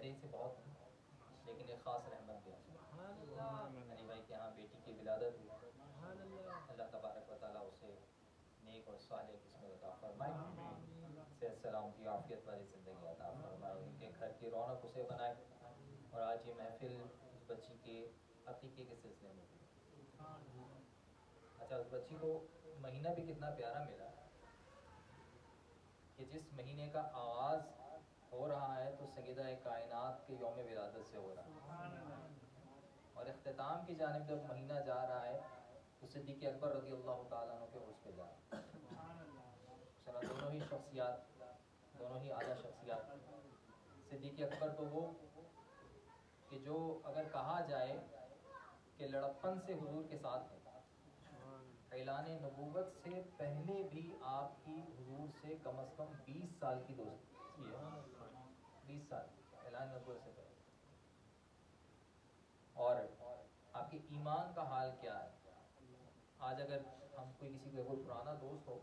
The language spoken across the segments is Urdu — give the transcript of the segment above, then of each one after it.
وجہ سے بہت ہیں، لیکن ایک خاص رحمت بھی علی بھائی کے یہاں بیٹی کی ولادت ہوئی، اللہ تبارک و تعالیٰ اسے نیک اور صالح قسمت عطا فرمائے، صحت سلامتی عافیت والی زندگی عطا فرمائے، ان کے گھر کی رونق اسے بنائے، اور آج یہ محفل اس بچی کے عقیقے کے سلسلے میں ہوئی۔ اچھا، اس بچی کو مہینہ بھی کتنا پیارا ملا کہ جس مہینے کا آغاز ہو رہا ہے تو سیدہ کائنات کے یوم ولادت سے ہو رہا ہے، اور اختتام کی جانب جب مہینہ جا رہا ہے تو صدیق اکبر رضی اللہ تعالیٰ عنہ کے عرس پہ جا رہا ہے۔ چلو دونوں ہی شخصیات، دونوں ہی اعلیٰ شخصیات۔ صدیق اکبر تو وہ کہ جو اگر کہا جائے کہ لڑپن سے حضور کے ساتھ ہے، اعلان نبوت سے پہلے بھی آپ کی حضور سے کم از کم 20 سال کی دوستی ہے، 20 سال اعلان نبوت سے پہلے۔ اور آپ کے ایمان کا حال کیا ہے؟ آج اگر ہم کوئی کسی کا کوئی پرانا دوست ہو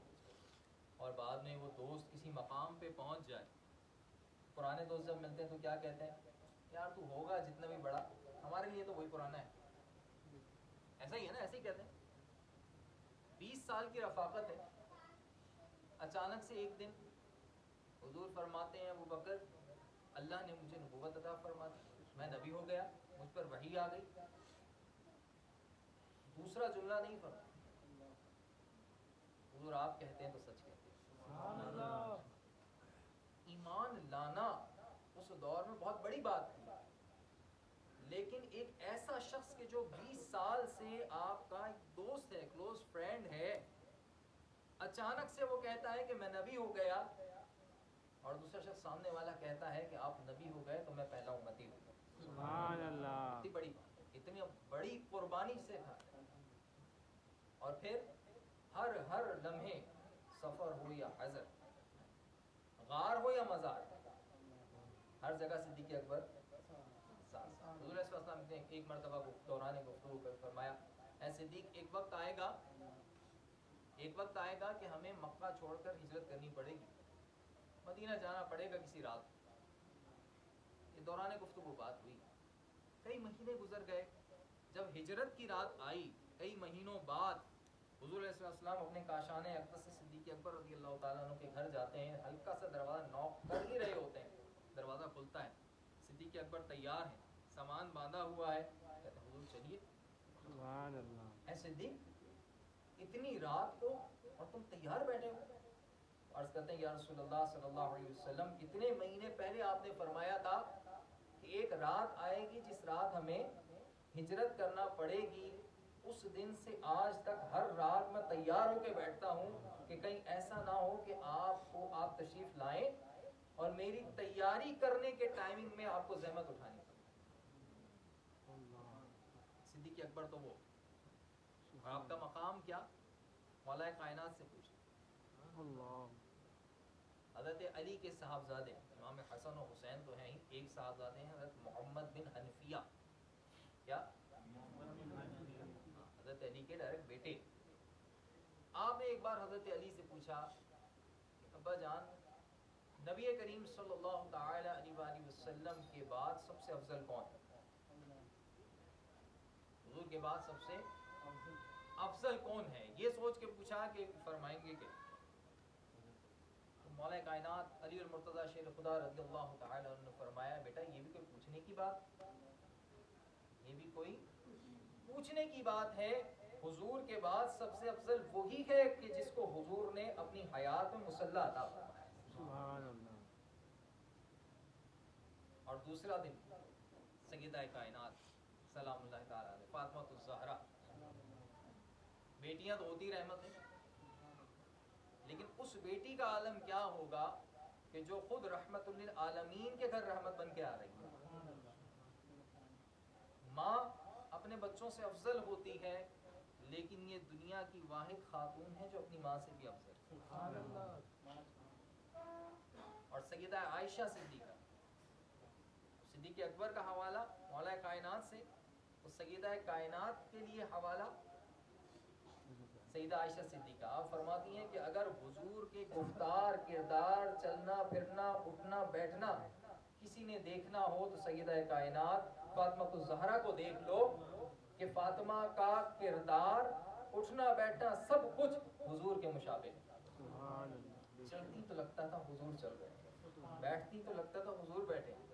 اور بعد میں وہ دوست کسی مقام پہ پہنچ جائے، پرانے دوست جب ملتے ہیں تو کیا کہتے ہیں؟ یار تو ہوگا جتنا بھی بڑا، ہمارے لیے تو وہی پرانا ہے، ایسا ہی ہے نا، ایسے ہی کہتے ہیں۔ 20 سال کی رفاقت ہے، اچانک سے ایک دن حضور فرماتے ہیں ابوبکر اللہ نے مجھے نبوت عطا فرما دی، میں نبی ہو گیا، مجھ پر وحی آ گئی۔ دوسرا جملہ نہیں فرمایا، حضور آپ کہتے ہیں تو سچ کہتے ہیں۔ ایمان لانا اس دور میں بہت بڑی بات تھی، لیکن ایک ایسا شخص کہ جو 20 سال سے آپ کا ایک دوست ہے، کلوز فرینڈ ہے، اچانک سے وہ کہتا ہے کہ میں نبی ہو گیا، اور دوسرا شخص سامنے والا کہتا ہے کہ آپ نبی ہو گئے تو میں پہلا امتی ہوں۔ سبحان اللہ، اتنی بڑی بات، اتنی بڑی قربانی سے کھاتا ہے۔ اور پھر ہر لمحے، سفر ہو یا حضر، غار ہو یا مزار، ہر جگہ صدیق اکبر ساتھ ساتھ۔ حضور صلی اللہ علیہ وسلم نے ایک مرتبہ دوران گفتگو پر فرمایا، اے صدیق ایک وقت آئے گا کہ ہمیں مکہ چھوڑ کر ہجرت کرنی پڑے گی، مدینہ جانا پڑے گا کسی رات۔ یہ دوران گفتگو بات ہوئی، کئی مہینے گزر گئے، جب ہجرت کی رات آئی کئی مہینوں بعد حضور علیہ السلام اپنے کاشان اقدس سے صدیق اکبر رضی اللہ تعالیٰ عنہ کے گھر جاتے ہیں، ہلکا سا دروازہ نوک کر ہی رہے ہوتے ہیں، دروازہ کھلتا ہے، صدیق اکبر تیار ہیں، سامان باندھا ہوا ہے، کہتے ہیں حضور چلیے۔ سبحان اللہ، اے صدیق اتنی رات کو اور تم تیار بیٹھے ہو؟ عرض کرتے ہیں یا رسول اللہ صلی اللہ علیہ وسلم اتنے مہینے پہلے آپ نے فرمایا تھا کہ ایک رات آئے گی جس رات ہمیں ہجرت کرنا پڑے گی، اس دن سے آج تک ہر رات میں تیار ہو کے بیٹھتا ہوں کہ کہیں ایسا نہ ہو کہ آپ تشریف لائیں اور میری تیاری کرنے کے ٹائمنگ میں آپ کو زحمت اٹھانی پڑے۔ صدیق اکبر تو وہ، آپ کا مقام کیا؟ مولا کائنات سے پوچھیں۔ حضرت علی کے صاحبزادے امام حسن و حسین تو ہیں ہی، ایک صاحبزادے ہیں حضرت محمد بن حنفیہ، کیا؟ حضرت علی کے ڈائریکٹ بیٹے۔ آپ نے ایک بار حضرت علی سے پوچھا کہ ابا جان، نبی کریم صلی اللہ تعالی علیہ وآلہ وسلم کے بعد سب سے افضل کون ہے؟ حضور کے بعد سب سے افضل کون ہے؟ یہ سوچ کے پوچھا کہ فرمائیں گے کہ مولا کائنات علی المرتضیٰ شیر خدا رضی اللہ تعالی عنہ نے فرمایا بیٹا یہ بھی کوئی پوچھنے کی بات، یہ بھی کوئی پوچھنے کی بات ہے؟ حضور کے بعد سب سے افضل وہی ہے کہ جس کو حضور نے اپنی حیات میں مصلی عطا فرمایا۔ سبحان اللہ۔ اور دوسرا دن سیدہ کائنات سلام اللہ تعالی علیہ فاطمہ الزہرا، بیٹیاں تو ہوتی رحمت ہیں، لیکن اس بیٹی کا عالم کیا ہوگا کہ جو خود رحمت للعالمین کے گھر رحمت بن کے آ رہی ہے۔ ماں اپنے بچوں سے افضل ہوتی ہے، لیکن یہ دنیا کی واحد خاتون ہے جو اپنی ماں سے بھی افضل ہے۔ اور سیدہ عائشہ صدیقہ، صدیق اکبر کا حوالہ مولا کائنات سے، اس سیدہ کائنات کے لیے حوالہ سیدہ عائشہ صدیقہ۔ آپ فرماتی ہیں کہ اگر حضور کے گفتار، کردار، چلنا پھرنا، اٹھنا بیٹھنا کسی نے دیکھنا ہو تو سیدہ کائنات فاطمہ الزہرا کو دیکھ لو کہ فاطمہ کا کردار، اٹھنا بیٹھنا سب کچھ حضور کے مشابہ ہے۔ چلتی تو لگتا تھا حضور چل رہے ہیں، بیٹھتی تو لگتا تھا حضور بیٹھے ہیں،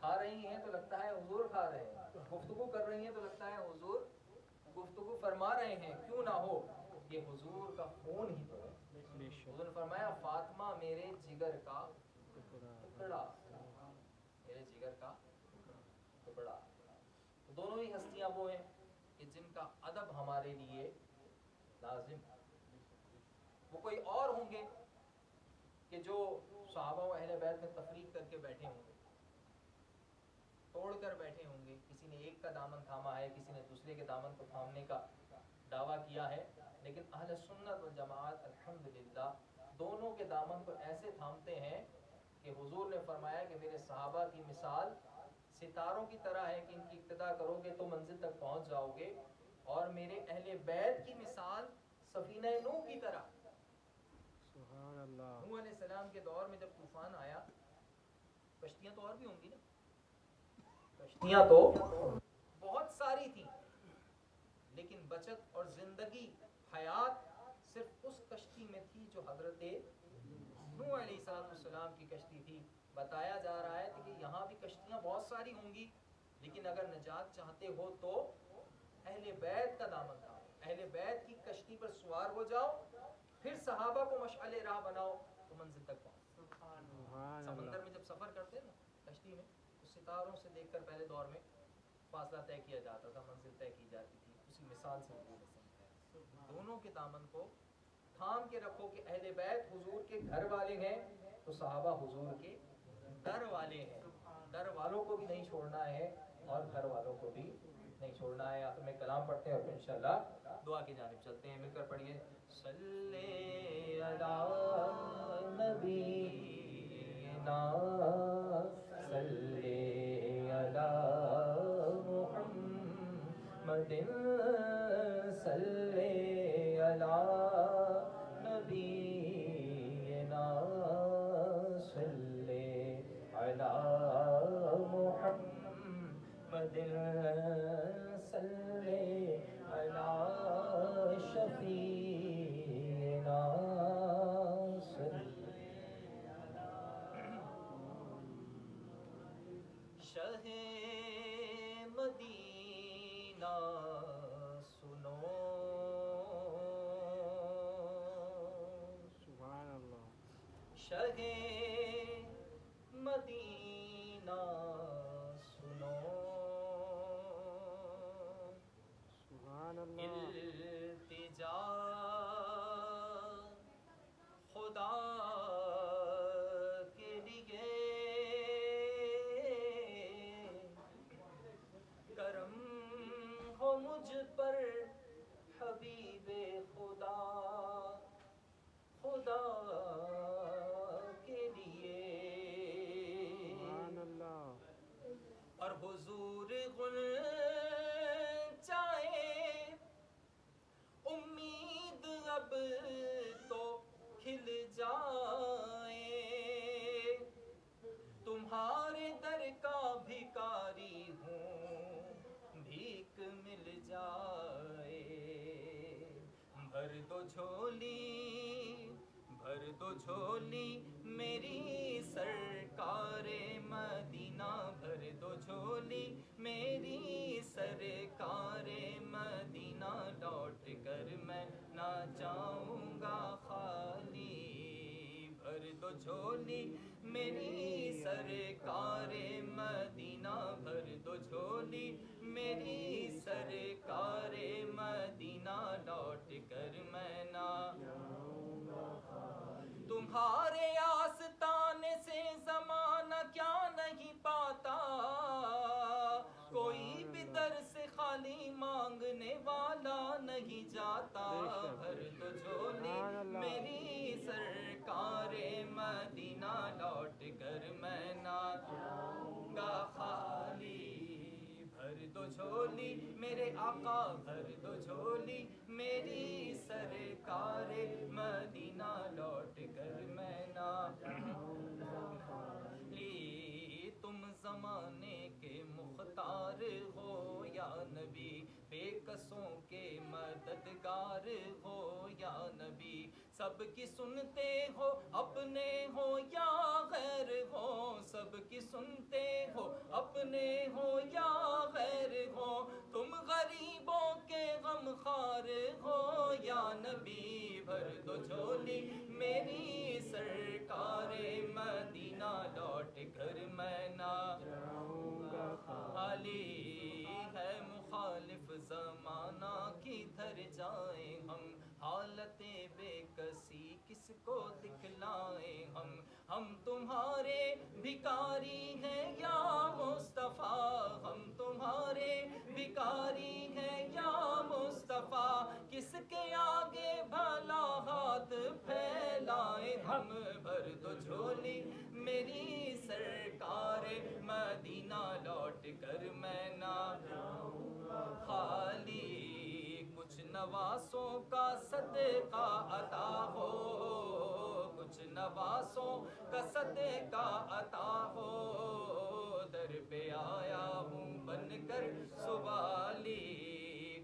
کھا رہی ہیں تو لگتا ہے حضور کھا رہے ہیں، گفتگو کر رہی ہیں تو لگتا ہے حضور گفتگو فرما رہے ہیں۔ کیوں نہ ہو، یہ حضور کا خون ہی تو ہے۔ حضور نے فرمایا فاطمہ میرے جگر کا ٹکڑا، میرے جگر کا ٹکڑا۔ دونوں ہی ہستیاں وہ ہیں کہ جن کا ادب ہمارے لیے لازم ہے۔ وہ کوئی اور ہوں گے کہ جو صحابہ و اہل بیت میں تفریق کر کے بیٹھے ہوں گے، توڑ کر بیٹھے ہوں گے، کسی نے ایک کا دامن تھاما ہے، کسی نے دوسرے کے دامن کو تھامنے کا دعویٰ کیا ہے، لیکن اہل سنت والجماعت الحمدللہ دونوں کے دامن کو ایسے تھامتے ہیں کہ حضور نے فرمایا کہ میرے صحابہ کی مثال ستاروں کی طرح ہے کہ ان کی اقتداء کرو گے تو منزل تک پہنچ جاؤ گے، اور میرے اہل بیت کی مثال سفینہ نوح کی طرح۔ سبحان اللہ۔ نوح علیہ السلام کے دور میں جب طوفان آیا، کشتیاں تو اور بھی ہوں گی نا، کشتیاں تو بہت ساری تھیں، لیکن بچت اور زندگی حیات صرف اس کشتی میں تھی جو حضرت نوح علیہ السلام کی کشتی تھی۔ بتایا جا رہا ہے کہ یہاں بھی کشتیاں بہت ساری ہوں گی، لیکن اگر نجات چاہتے ہو تو اہل بیت کا دامن تھاؤ، اہل بیت کی کشتی پر سوار ہو جاؤ، پھر صحابہ کو مشعل راہ بناؤ تو منزل تک پہنچ۔ سمندر میں جب سفر کرتے نا کشتی میں، تو ستاروں سے دیکھ کر پہلے دور میں فاصلہ طے کیا جاتا تھا، منزل طے کی جاتی تھی، اسی مثال سے حضور نے سمجھایا۔ دونوں کے دامن کو تھام کے رکھو کہ اہل بیت حضور کے گھر والے ہیں تو صحابہ حضور کے در والے ہیں، در والوں کو بھی نہیں چھوڑنا ہے اور گھر والوں کو بھی نہیں چھوڑنا ہے۔ آخر میں کلام پڑھتے ہیں اور انشاءاللہ دعا کی جانب چلتے ہیں۔ مل کر پڑھیے صلی علی نبینا صلی علی محمد صلی علی نبینا صلی علی محمد صلی علی شفیعنا شہ مدینہ سنو، سبحان اللہ۔ شہ مدینہ سنو، سبحان اللہ۔ التجا خدا کے لیے کرم ہو مجھ پر حبیب خدا، خدا کے لیے۔ سبحان اللہ۔ اور حضور غنچائے امید اب تو کھل جائے، تمہارے در کا بھکاری ہوں بھیک مل جائے۔ بھر دو جھولی، بھر دو جھولی میری سرکار مدینہ، بھر دو جھولی میری سرکار مدینہ، لوٹ کر میں نہ جاؤں گا خالی۔ بھر دو جھولی میری سرکار مدینہ، بھر دو جھولی میری سرکار مدینہ، لوٹ کر میں نہ تمہارے آستانے سے زمانہ کیا نہیں پاتا، کوئی بھی در سے خالی مانگنے والا نہیں جاتا۔ بھر دو جھولی میری سرکار مدینہ، لوٹ کر میں نہ جاؤں گا خالی۔ بھر دو جھولی میرے آقا، بھر دو جھولی میری سرکار مدینہ، لوٹ کر میں نہ لی۔ تم مددگار ہو یا نبی، سب کی سنتے ہو اپنے ہو یا غیر ہو، سب کی سنتے ہو اپنے ہو یا غیر ہو، تم غریبوں کے غم خوار ہو یا نبی، بھر دو جھولی میری سرکار مدینہ، لوٹ کر میں نہ جاؤں گا خالی ہے مخالف زمانہ، کدھر جائیں ہم حالت بے کسی کس کو دکھلائیں ہم تمہارے بھکاری ہیں یا مصطفیٰ، ہم تمہارے بھکاری ہیں یا مصطفیٰ، کس کے آگے بھلا ہاتھ پھیلائیں ہم، بھر دو جھولی میری سرکار مدینہ، لوٹ کر میں نہ خالی، کچھ نواسوں کا صدقہ عطا ہو، کچھ نواسوں کا صدقہ عطا ہو، در پہ آیا ہوں بن کر سوالی،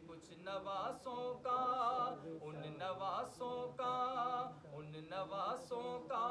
کچھ نواسوں کا ان نواسوں کا ان نواسوں کا،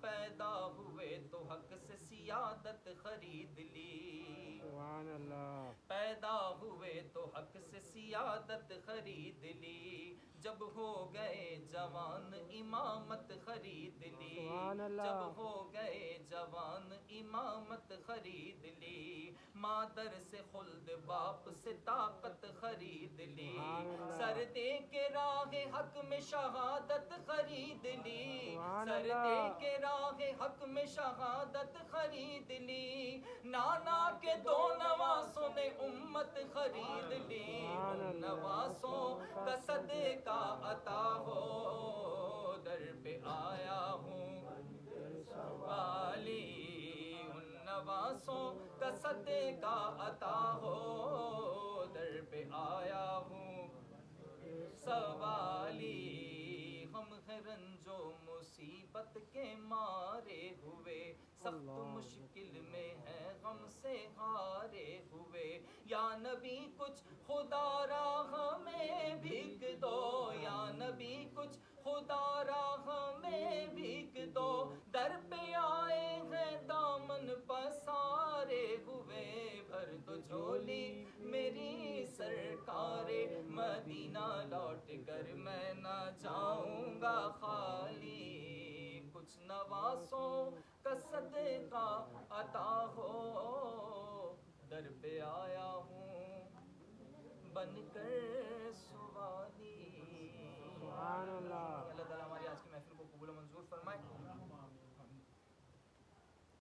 پیدا ہوئے تو حق سے سیادت خرید لی، سبحان اللہ پیدا ہوئے تو حق سے سیادت خرید لی، جب ہو گئے جوان امامت خرید لی، سبحان اللہ جب ہو گئے جوان امامت خرید لی، مادر سے خلد باپ سے طاقت خرید لی، سبحان اللہ سر دے کے راہ حق میں شہادت خرید لی، سبحان سر اللہ دے کے راہ حق میں شہادت خرید لی، نانا کے دو نواسوں نے امت خرید لی، سبحان ان اللہ نواسوں کا صدقہ عطا ہو، در پہ آیا ہوں والی، ان نواسوں کا صدقہ عطا ہو، در پہ آیا ہوں سوالی، ہم ہیں رنج و مصیبت کے مارے ہوئے، سخت مشکل میں ہے غم سے ہارے ہوئے، یا نبی کچھ خدا راہ میں بھیک دو، یا نبی کچھ خدا راہ میں بھیک دو، در پہ آئے ہیں دامن پسارے ہوئے، بھر دو جھولی میری سرکار مدینہ، لوٹ کر میں نہ جاؤں گا خالی، کچھ نواسوں کا صدقہ عطا ہو، در پہ آیا ہوں بن کر